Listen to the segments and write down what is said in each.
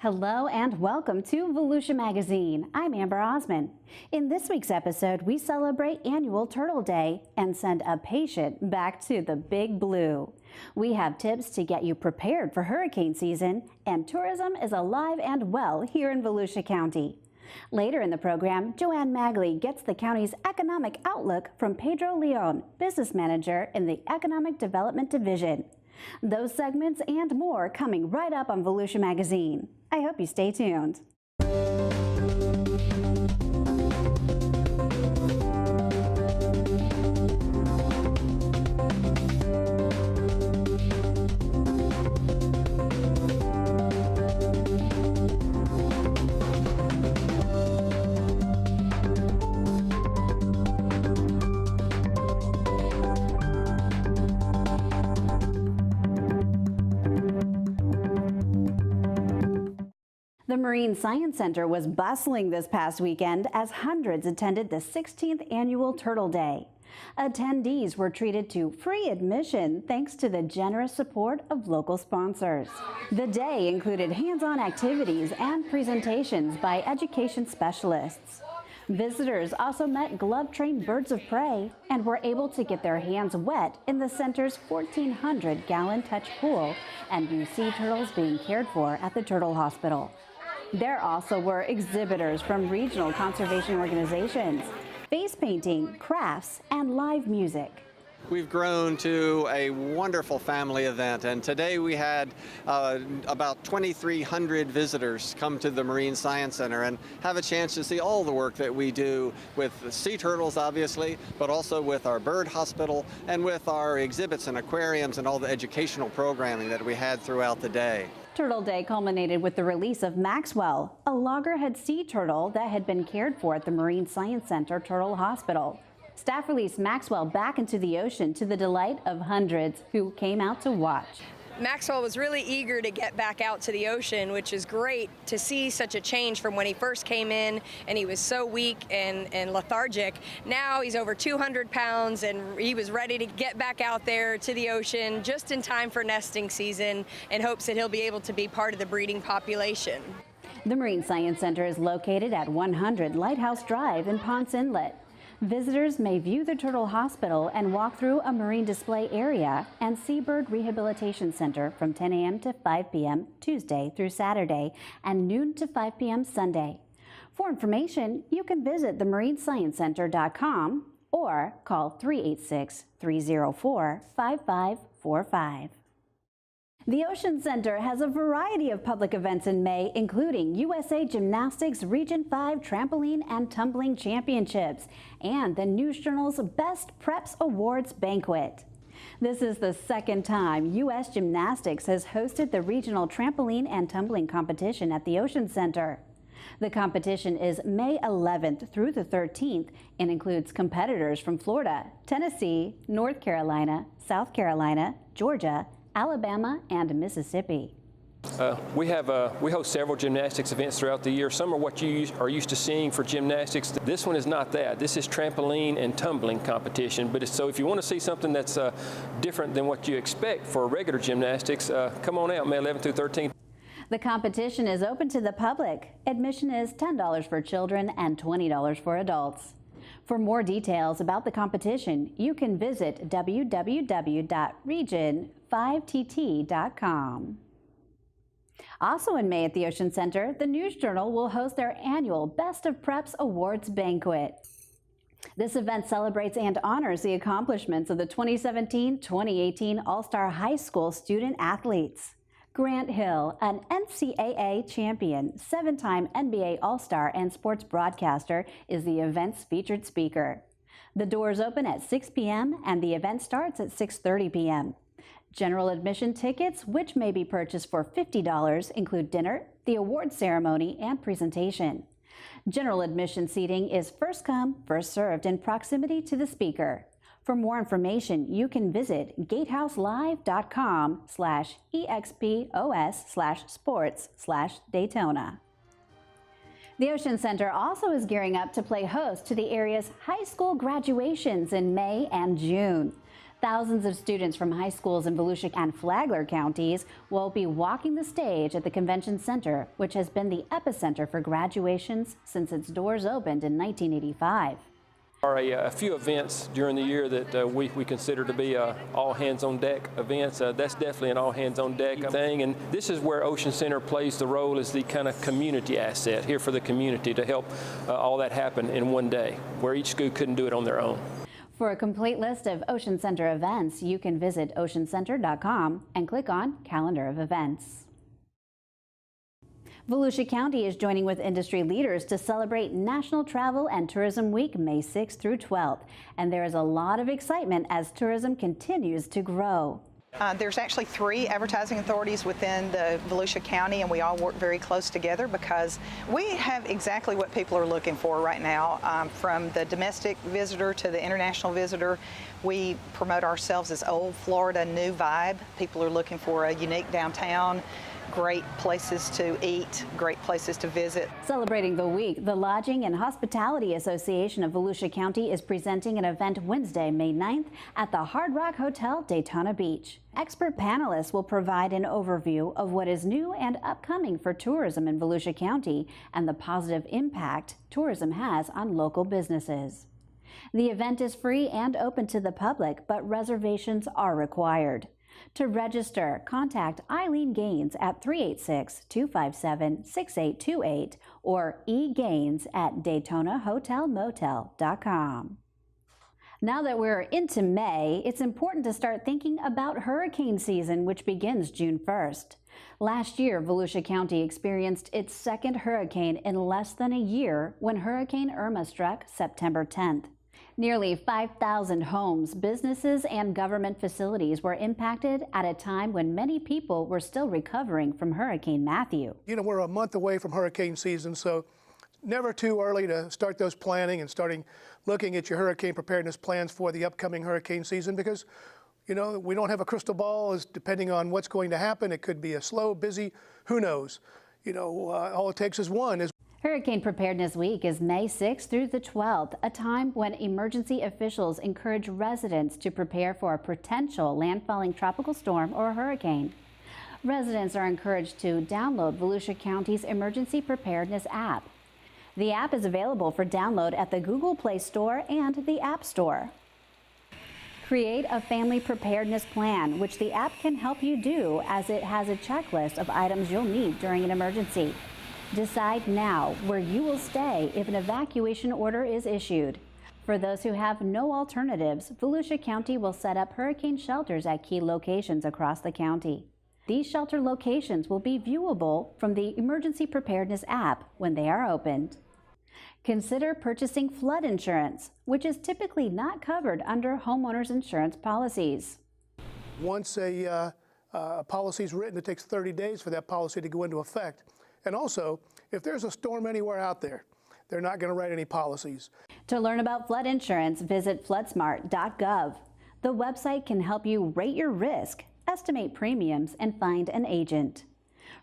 Hello and welcome to Volusia Magazine. I'm Amber Osman. In this week's episode, we celebrate annual Turtle Day and send a patient back to the Big Blue. We have tips to get you prepared for hurricane season, and tourism is alive and well here in Volusia County. Later in the program, Joanne Magley gets the county's economic outlook from Pedro Leon, business manager in the Economic Development Division. Those segments and more coming right up on Volusia Magazine. I hope you stay tuned. The Marine Science Center was bustling this past weekend as hundreds attended the 16th annual Turtle Day. Attendees were treated to free admission thanks to the generous support of local sponsors. The day included hands-on activities and presentations by education specialists. Visitors also met glove-trained birds of prey and were able to get their hands wet in the center's 1,400-gallon touch pool and view sea turtles being cared for at the Turtle Hospital. There also were exhibitors from regional conservation organizations, face painting, crafts, and live music. We've grown to a wonderful family event, and today we had about 2,300 visitors come to the Marine Science Center and have a chance to see all the work that we do with the sea turtles, obviously, but also with our bird hospital and with our exhibits and aquariums and all the educational programming that we had throughout the day. Turtle Day culminated with the release of Maxwell, a loggerhead sea turtle that had been cared for at the Marine Science Center Turtle Hospital. Staff released Maxwell back into the ocean to the delight of hundreds who came out to watch. Maxwell was really eager to get back out to the ocean, which is great to see such a change from when he first came in and he was so weak and lethargic. Now he's over 200 pounds and he was ready to get back out there to the ocean just in time for nesting season and hopes that he'll be able to be part of the breeding population. The Marine Science Center is located at 100 Lighthouse Drive in Ponce Inlet. Visitors may view the Turtle Hospital and walk through a marine display area and Seabird Rehabilitation Center from 10 a.m. to 5 p.m. Tuesday through Saturday and noon to 5 p.m. Sunday. For information, you can visit themarinesciencecenter.com or call 386-304-5545. The Ocean Center has a variety of public events in May, including USA Gymnastics Region 5 Trampoline and Tumbling Championships and the News Journal's Best Preps Awards Banquet. This is the second time U.S. Gymnastics has hosted the regional trampoline and tumbling competition at the Ocean Center. The competition is May 11th through the 13th and includes competitors from Florida, Tennessee, North Carolina, South Carolina, Georgia, Alabama, and Mississippi. We host several gymnastics events throughout the year. Some are what you are used to seeing for gymnastics. This one is not that. This is trampoline and tumbling competition. So if you want to see something that's different than what you expect for regular gymnastics, come on out May 11th through 13th. The competition is open to the public. Admission is $10 for children and $20 for adults. For more details about the competition, you can visit www.region5tt.com. Also in May at the Ocean Center, the News Journal will host their annual Best of Preps Awards Banquet. This event celebrates and honors the accomplishments of the 2017-2018 All-Star High School student athletes. Grant Hill, an NCAA champion, 7-time NBA All-Star and sports broadcaster, is the event's featured speaker. The doors open at 6 p.m. and the event starts at 6:30 p.m. General admission tickets, which may be purchased for $50, include dinner, the award ceremony, and presentation. General admission seating is first come, first served in proximity to the speaker. For more information, you can visit gatehouseLive.com/expos/sports/Daytona. The Ocean Center also is gearing up to play host to the area's high school graduations in May and June. Thousands of students from high schools in Volusia and Flagler counties will be walking the stage at the convention center, which has been the epicenter for graduations since its doors opened in 1985. There are a few events during the year that we consider to be all hands on deck events. That's definitely an all hands on deck thing, and this is where Ocean Center plays the role as the kind of community asset here for the community to help all that happen in one day, where each school couldn't do it on their own. For a complete list of Ocean Center events, you can visit oceancenter.com and click on Calendar of Events. Volusia County is joining with industry leaders to celebrate National Travel and Tourism Week, May 6th through 12th. And there is a lot of excitement as tourism continues to grow. There's actually 3 advertising authorities within the Volusia County, and we all work very close together because we have exactly what people are looking for right now. From the domestic visitor to the international visitor, we promote ourselves as Old Florida, New Vibe. People are looking for a unique downtown, great places to eat, great places to visit. Celebrating the week, the Lodging and Hospitality Association of Volusia County is presenting an event Wednesday, May 9th at the Hard Rock Hotel, Daytona Beach. Expert panelists will provide an overview of what is new and upcoming for tourism in Volusia County and the positive impact tourism has on local businesses. The event is free and open to the public, but reservations are required. To register, contact Eileen Gaines at 386-257-6828 or egaines@DaytonaHotelMotel.com. Now that we're into May, it's important to start thinking about hurricane season, which begins June 1st. Last year, Volusia County experienced its second hurricane in less than a year when Hurricane Irma struck September 10th. Nearly 5,000 homes, businesses, and government facilities were impacted at a time when many people were still recovering from Hurricane Matthew. You know, we're a month away from hurricane season, so never too early to start those planning and starting looking at your hurricane preparedness plans for the upcoming hurricane season because, you know, we don't have a crystal ball. As depending on what's going to happen, it could be a slow, busy, who knows. You know, all it takes is one. Hurricane Preparedness Week is May 6th through the 12th, a time when emergency officials encourage residents to prepare for a potential landfalling tropical storm or hurricane. Residents are encouraged to download Volusia County's Emergency Preparedness app. The app is available for download at the Google Play Store and the App Store. Create a family preparedness plan, which the app can help you do as it has a checklist of items you'll need during an emergency. Decide now where you will stay if an evacuation order is issued. For those who have no alternatives, Volusia County will set up hurricane shelters at key locations across the county. These shelter locations will be viewable from the Emergency Preparedness app when they are opened. Consider purchasing flood insurance, which is typically not covered under homeowners insurance policies. Once a policy is written, it takes 30 days for that policy to go into effect. And also, if there's a storm anywhere out there, they're not going to write any policies. To learn about flood insurance, visit floodsmart.gov. The website can help you rate your risk, estimate premiums, and find an agent.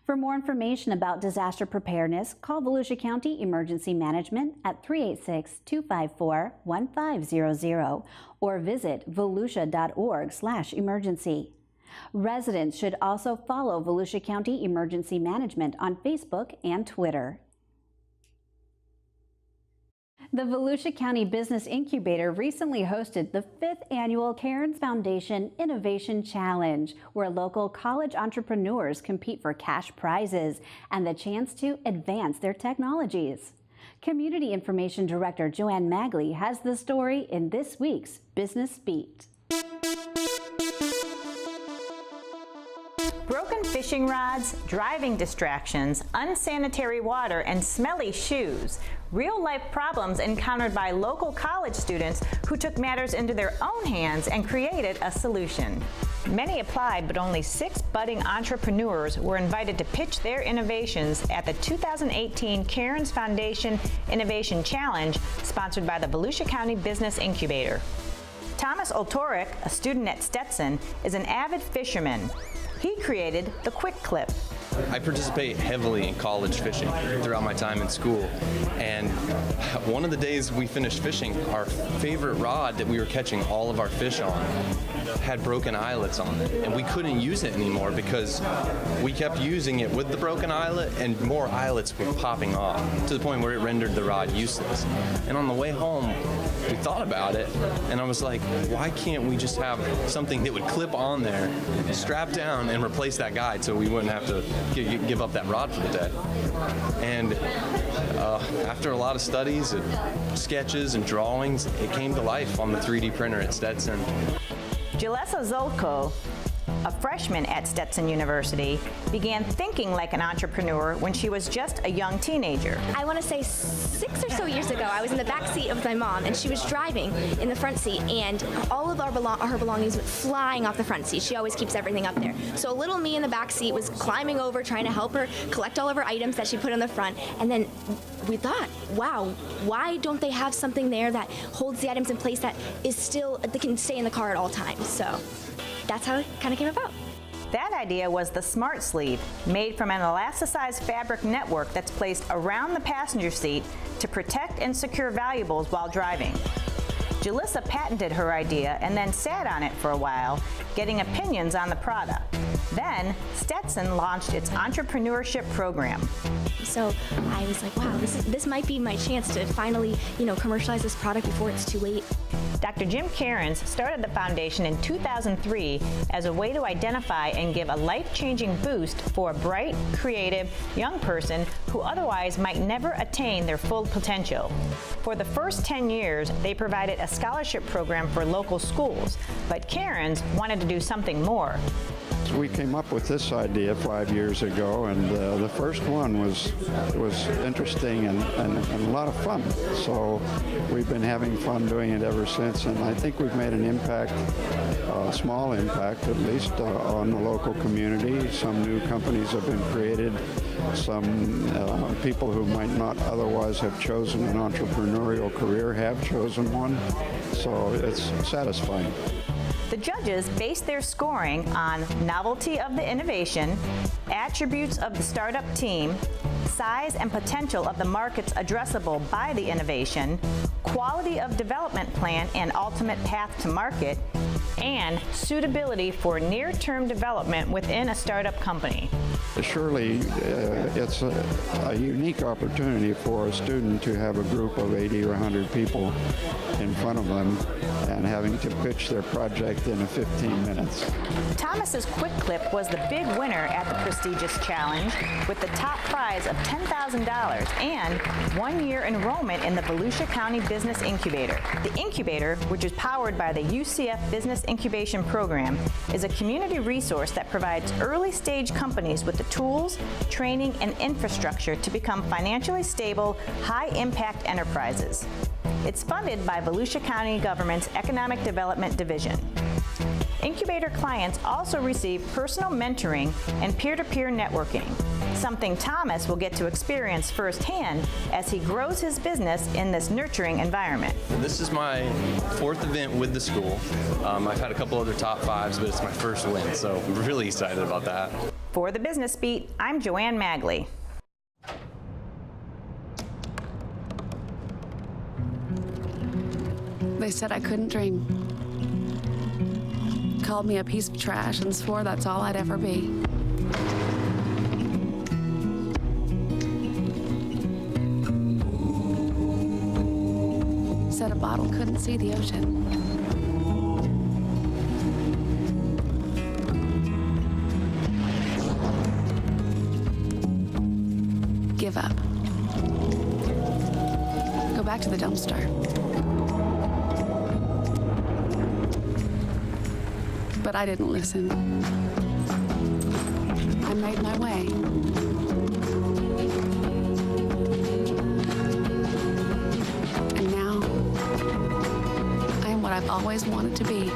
For more information about disaster preparedness, call Volusia County Emergency Management at 386-254-1500 or visit volusia.org/emergency. Residents should also follow Volusia County Emergency Management on Facebook and Twitter. The Volusia County Business Incubator recently hosted the 5th annual Cairns Foundation Innovation Challenge, where local college entrepreneurs compete for cash prizes and the chance to advance their technologies. Community Information Director Joanne Magley has the story in this week's Business Beat. Broken fishing rods, driving distractions, unsanitary water, and smelly shoes. Real-life problems encountered by local college students who took matters into their own hands and created a solution. Many applied, but only 6 budding entrepreneurs were invited to pitch their innovations at the 2018 Cairns Foundation Innovation Challenge, sponsored by the Volusia County Business Incubator. Thomas Oltorek, a student at Stetson, is an avid fisherman. He created the Quick Clip, I participate heavily in college fishing throughout my time in school, and one of the days we finished fishing, our favorite rod that we were catching all of our fish on had broken eyelets on it, and we couldn't use it anymore because we kept using it with the broken eyelet and more eyelets were popping off to the point where it rendered the rod useless. And on the way home, we thought about it, and I was like, why can't we just have something that would clip on there, strap down, and replace that guide so we wouldn't have to give up that rod for the day? And after a lot of studies and sketches and drawings, it came to life on the 3D printer at Stetson. Jalessa Zolko, a freshman at Stetson University, began thinking like an entrepreneur when she was just a young teenager. I want to say 6 or so years ago, I was in the back seat of my mom, and she was driving in the front seat, and all of her belongings went flying off the front seat. She always keeps everything up there. So little me in the back seat was climbing over, trying to help her collect all of her items that she put in the front, and then we thought, wow, why don't they have something there that holds the items in place that is still, they can stay in the car at all times? So that's how it kind of came about. That idea was the Smart Sleeve, made from an elasticized fabric network that's placed around the passenger seat to protect and secure valuables while driving. Jalissa patented her idea and then sat on it for a while, getting opinions on the product. Then, Stetson launched its entrepreneurship program. So I was like, wow, this might be my chance to finally, commercialize this product before it's too late. Dr. Jim Cairns started the foundation in 2003 as a way to identify and give a life-changing boost for a bright, creative, young person who otherwise might never attain their full potential. For the first 10 years, they provided a scholarship program for local schools, but Cairns wanted to do something more. We came up with this idea 5 years ago, and the first one was interesting and a lot of fun. So we've been having fun doing it ever since, and I think we've made an impact, a small impact at least, on the local community. Some new companies have been created. Some people who might not otherwise have chosen an entrepreneurial career have chosen one. So it's satisfying. The judges based their scoring on novelty of the innovation, attributes of the startup team, size and potential of the markets addressable by the innovation, quality of development plan and ultimate path to market, and suitability for near-term development within a startup company. Surely it's a unique opportunity for a student to have a group of 80 or 100 people in front of them and having to pitch their project in 15 minutes. Thomas's Quick Clip was the big winner at the prestigious challenge, with the top prize of $10,000 and 1-year enrollment in the Volusia County Business Incubator. The incubator, which is powered by the UCF Business Incubation Program, is a community resource that provides early-stage companies with the tools, training, and infrastructure to become financially stable, high-impact enterprises. It's funded by Volusia County Government's Economic Development Division. Incubator clients also receive personal mentoring and peer-to-peer networking, something Thomas will get to experience firsthand as he grows his business in this nurturing environment. This is my 4th event with the school. I've had a couple other top 5s, but it's my first win, so I'm really excited about that. For the Business Beat, I'm Joanne Magley. They said I couldn't dream. Called me a piece of trash and swore that's all I'd ever be. Said a bottle couldn't see the ocean. Give up. Go back to the dumpster. But I didn't listen. I made my way. And now, I am what I've always wanted to be.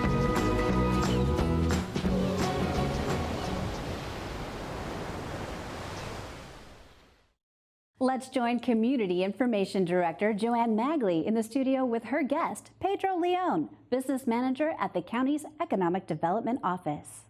Let's join Community Information Director Joanne Magley in the studio with her guest, Pedro Leon, Business Manager at the county's Economic Development Office.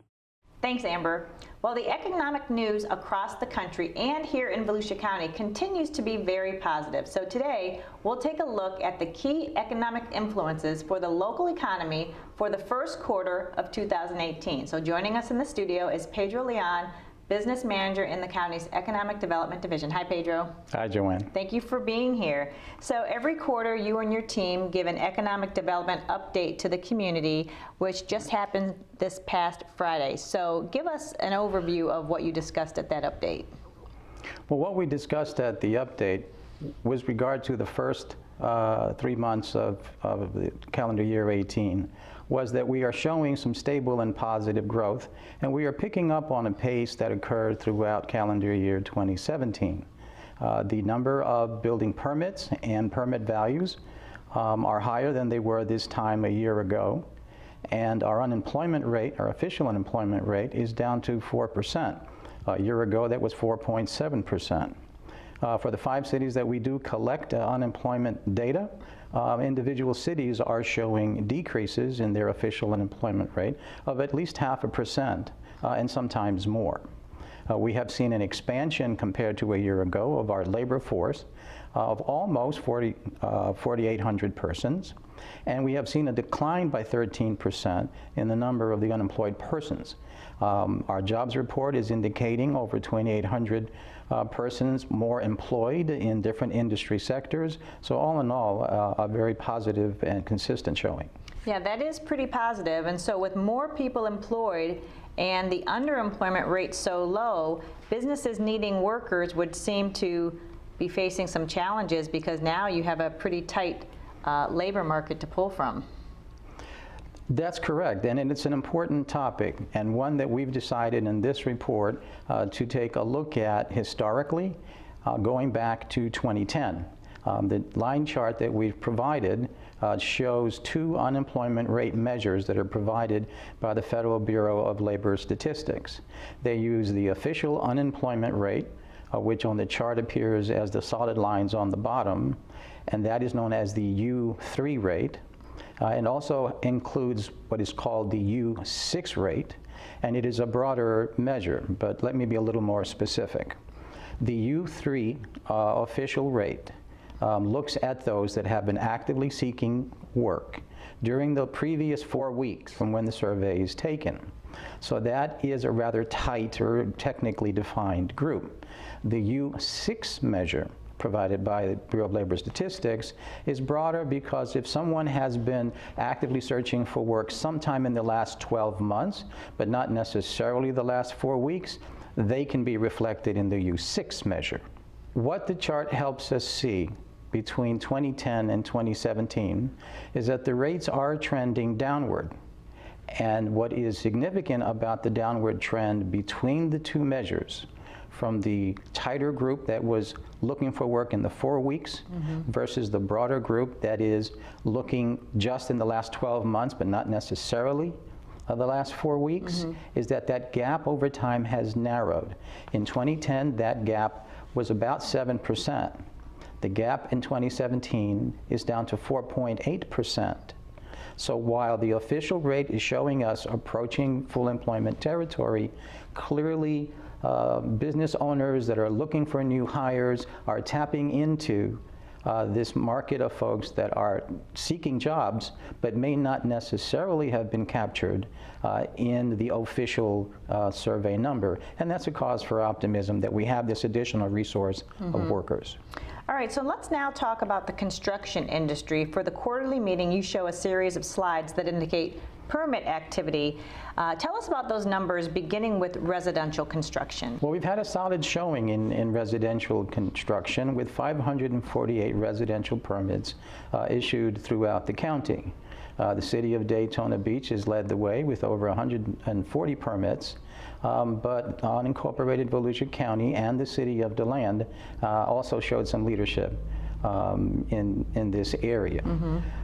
Thanks, Amber. Well, the economic news across the country and here in Volusia County continues to be very positive. So today, we'll take a look at the key economic influences for the local economy for the first quarter of 2018. So joining us in the studio is Pedro Leon, Business Manager in the county's Economic Development Division. Hi, Pedro. Hi, Joanne. Thank you for being here. So every quarter, you and your team give an economic development update to the community, which just happened this past Friday. So give us an overview of what you discussed at that update. Well, what we discussed at the update was regard to the first 3 months of the calendar year 18. Was that we are showing some stable and positive growth, and we are picking up on a pace that occurred throughout calendar year 2017. The number of building permits and permit values are higher than they were this time a year ago, and our unemployment rate, our official unemployment rate, is down to 4%. A year ago, that was 4.7%. For the 5 cities that we do collect unemployment data, individual cities are showing decreases in their official unemployment rate of at least 0.5% and sometimes more. We have seen an expansion compared to a year ago of our labor force of almost 4,800 persons, and we have seen a decline by 13% in the number of the unemployed persons. Our jobs report is indicating over 2,800 persons more employed in different industry sectors. So all in all, a very positive and consistent showing. Yeah, that is pretty positive. And so with more people employed and the underemployment rate so low, businesses needing workers would seem to be facing some challenges because now you have a pretty tight labor market to pull from. That's correct, and it's an important topic, and one that we've decided in this report to take a look at historically, going back to 2010. The line chart that we've provided shows 2 unemployment rate measures that are provided by the Federal Bureau of Labor Statistics. They use the official unemployment rate, which on the chart appears as the solid lines on the bottom, and that is known as the U3 rate. And also includes what is called the U6 rate, and it is a broader measure, but let me be a little more specific. The U3 official rate looks at those that have been actively seeking work during the previous 4 weeks from when the survey is taken. So that is a rather tight or technically defined group. The U6 measure provided by the Bureau of Labor Statistics is broader because if someone has been actively searching for work sometime in the last 12 months, but not necessarily the last 4 weeks, they can be reflected in the U6 measure. What the chart helps us see between 2010 and 2017 is that the rates are trending downward. And what is significant about the downward trend between the 2 measures, from the tighter group that was looking for work in the 4 weeks versus the broader group that is looking just in the last 12 months, but not necessarily the last 4 weeks, is that gap over time has narrowed. In 2010, that gap was about 7%. The gap in 2017 is down to 4.8%. So while the official rate is showing us approaching full employment territory, clearly business owners that are looking for new hires are tapping into this market of folks that are seeking jobs but may not necessarily have been captured in the official survey number. And that's a cause for optimism that we have this additional resource of workers. All right, so let's now talk about the construction industry. For the quarterly meeting, you show a series of slides that indicate permit activity. Tell us about those numbers, beginning with residential construction. Well, we've had a solid showing in residential construction with 548 residential permits issued throughout the county. The city of Daytona Beach has led the way with over 140 permits, but unincorporated Volusia County and the city of DeLand also showed some leadership in this area.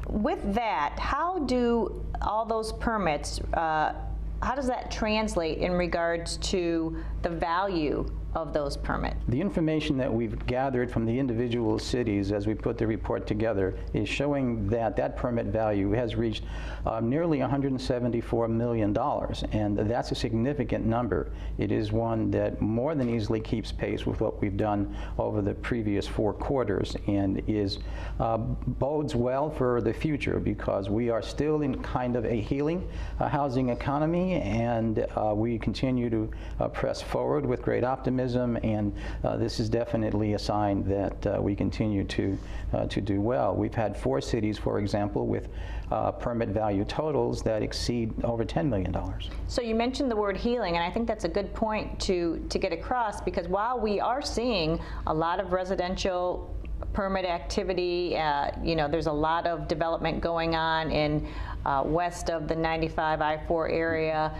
With that, how do all those permits, how does that translate in regards to the value of those permits? The information that we've gathered from the individual cities as we put the report together is showing that that permit value has reached nearly $174 million, and that's a significant number. It is one that more than easily keeps pace with what we've done over the previous 4 quarters, and is bodes well for the future, because we are still in kind of a healing housing economy, and we continue to press forward with great optimism, and this is definitely a sign that we continue to do well. We've had 4 cities, for example, with permit value totals that exceed over $10 million. So you mentioned the word healing, and I think that's a good point to get across, because while we are seeing a lot of residential permit activity, there's a lot of development going on in west of the 95 I-4 area,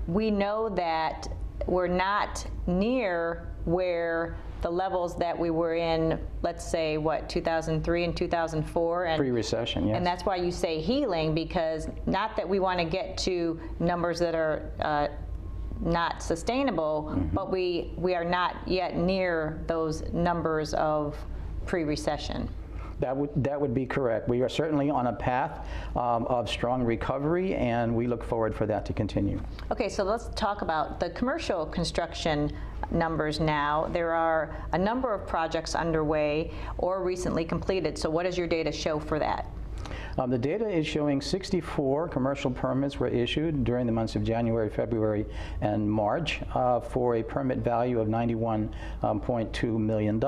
we know that we're not near where the levels that we were in, let's say, 2003 and 2004. And pre-recession, yes. And that's why you say healing, because not that we want to get to numbers that are not sustainable, but we are not yet near those numbers of pre-recession. That would be correct. We are certainly on a path of strong recovery, and we look forward for that to continue. Okay, so let's talk about the commercial construction numbers now. There are a number of projects underway or recently completed. So what does your data show for that? The data is showing 64 commercial permits were issued during the months of January, February, and March for a permit value of $91.2 million.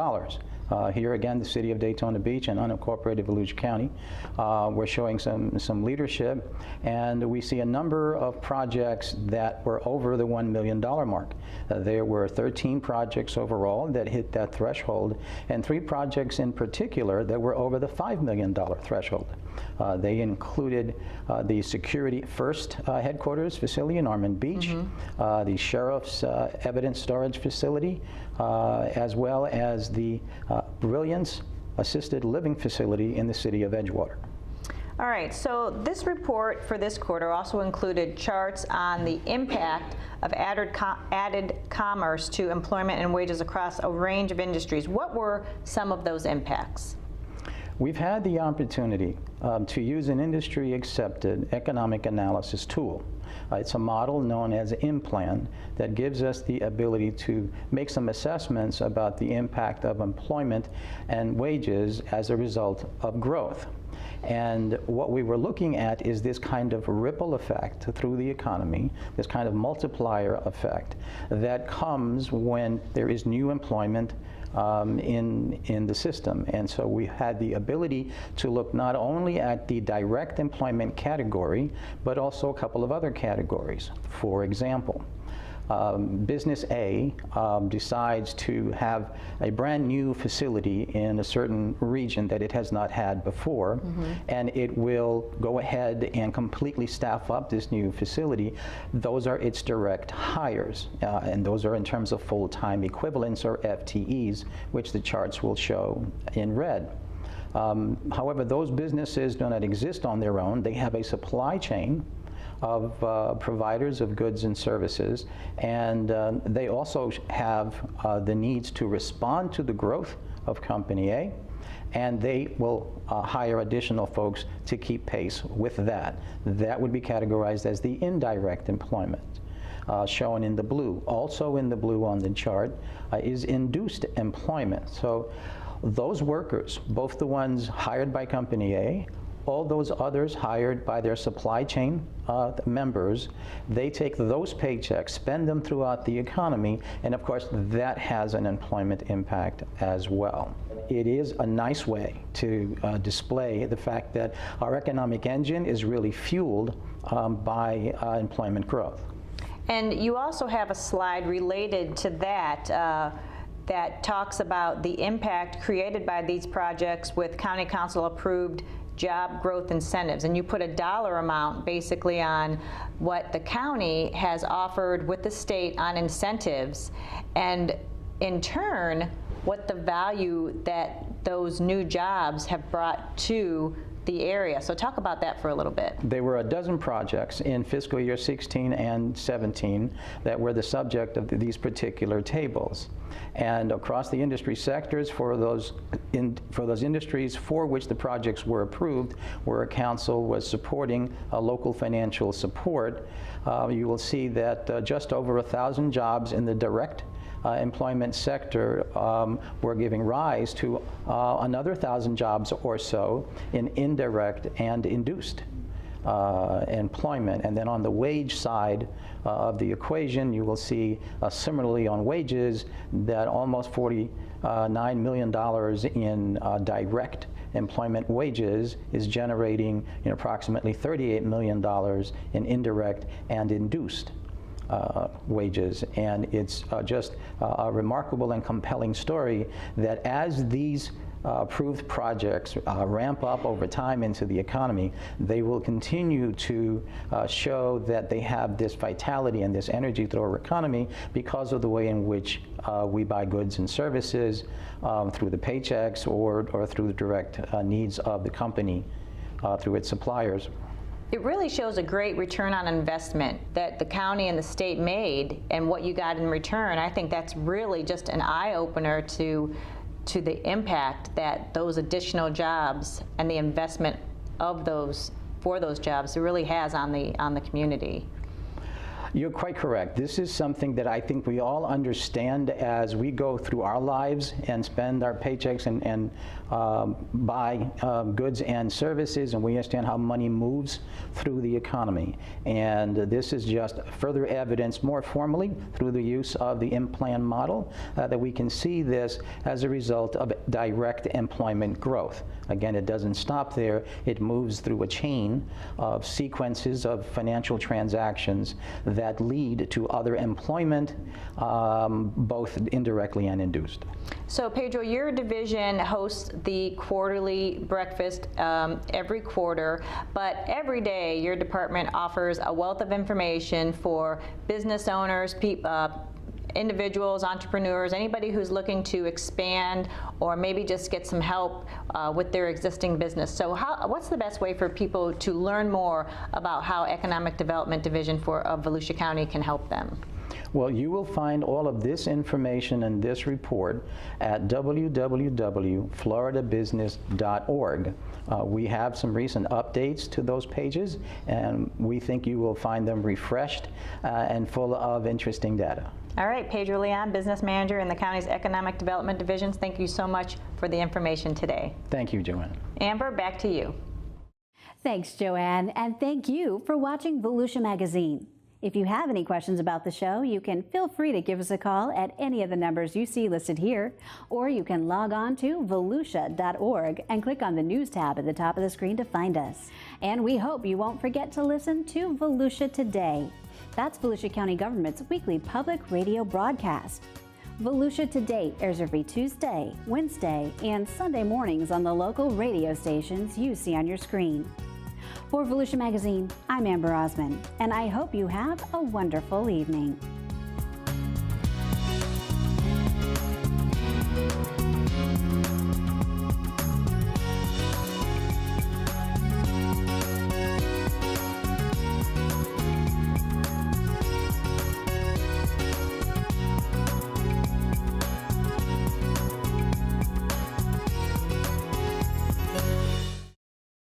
Here again, the city of Daytona Beach and unincorporated Volusia County, we're showing some leadership, and we see a number of projects that were over the $1 million mark. There were 13 projects overall that hit that threshold, and 3 projects in particular that were over the $5 million threshold. They included the Security First headquarters facility in Ormond Beach, the Sheriff's Evidence Storage Facility, as well as the Brilliance Assisted Living Facility in the city of Edgewater. All right, so this report for this quarter also included charts on the impact of added commerce to employment and wages across a range of industries. What were some of those impacts? We've had the opportunity to use an industry-accepted economic analysis tool. It's a model known as IMPLAN that gives us the ability to make some assessments about the impact of employment and wages as a result of growth. And what we were looking at is this kind of ripple effect through the economy, this kind of multiplier effect that comes when there is new employment in the system. And so we had the ability to look not only at the direct employment category, but also a couple of other categories. For example, Business A decides to have a brand new facility in a certain region that it has not had before, and it will go ahead and completely staff up this new facility. Those are its direct hires, and those are in terms of full-time equivalents, or FTEs, which the charts will show in red. However, those businesses do not exist on their own. They have a supply chain of providers of goods and services, and they also have the needs to respond to the growth of Company A, and they will hire additional folks to keep pace with that. That would be categorized as the indirect employment, shown in the blue. Also in the blue on the chart is induced employment. So those workers, both the ones hired by Company A, all those others hired by their supply chain members, they take those paychecks, spend them throughout the economy, and of course that has an employment impact as well. It is a nice way to display the fact that our economic engine is really fueled by employment growth. And you also have a slide related to that that talks about the impact created by these projects with County Council approved job growth incentives, and you put a dollar amount basically on what the county has offered with the state on incentives, and in turn what the value that those new jobs have brought to the the area. So talk about that for a little bit. There were a dozen projects in fiscal year 16 and 17 that were the subject of these particular tables. And across the industry sectors, for those industries for which the projects were approved, where a council was supporting local financial support, you will see that just over 1,000 jobs in the direct employment sector were giving rise to another 1,000 jobs or so in indirect and induced employment. And then on the wage side of the equation, you will see similarly on wages that almost $49 million in direct employment wages is generating approximately $38 million in indirect and induced wages. And it's just a remarkable and compelling story that as these approved projects ramp up over time into the economy, they will continue to show that they have this vitality and this energy through our economy because of the way in which we buy goods and services through the paychecks or through the direct needs of the company through its suppliers. It really shows a great return on investment that the county and the state made and what you got in return. I think that's really just an eye-opener to the impact that those additional jobs and the investment of those for those jobs really has on the community. You're quite correct. This is something that I think we all understand as we go through our lives and spend our paychecks and buy goods and services, and we understand how money moves through the economy. And this is just further evidence more formally through the use of the in-plan model that we can see this as a result of direct employment growth. Again, it doesn't stop there. It moves through a chain of sequences of financial transactions that lead to other employment, both indirectly and induced. So Pedro, your division hosts the quarterly breakfast every quarter, but every day your department offers a wealth of information for business owners, individuals, entrepreneurs, anybody who's looking to expand or maybe just get some help with their existing business. So what's the best way for people to learn more about how Economic Development Division of Volusia County can help them? Well, you will find all of this information in this report at www.floridabusiness.org. We have some recent updates to those pages, and we think you will find them refreshed and full of interesting data. All right, Pedro Leon, Business Manager in the county's Economic Development Divisions, thank you so much for the information today. Thank you, Joanne. Amber, back to you. Thanks, Joanne, and thank you for watching Volusia Magazine. If you have any questions about the show, you can feel free to give us a call at any of the numbers you see listed here, or you can log on to volusia.org and click on the News tab at the top of the screen to find us. And we hope you won't forget to listen to Volusia Today. That's Volusia County Government's weekly public radio broadcast. Volusia Today airs every Tuesday, Wednesday, and Sunday mornings on the local radio stations you see on your screen. For Volusia Magazine, I'm Amber Osmond, and I hope you have a wonderful evening.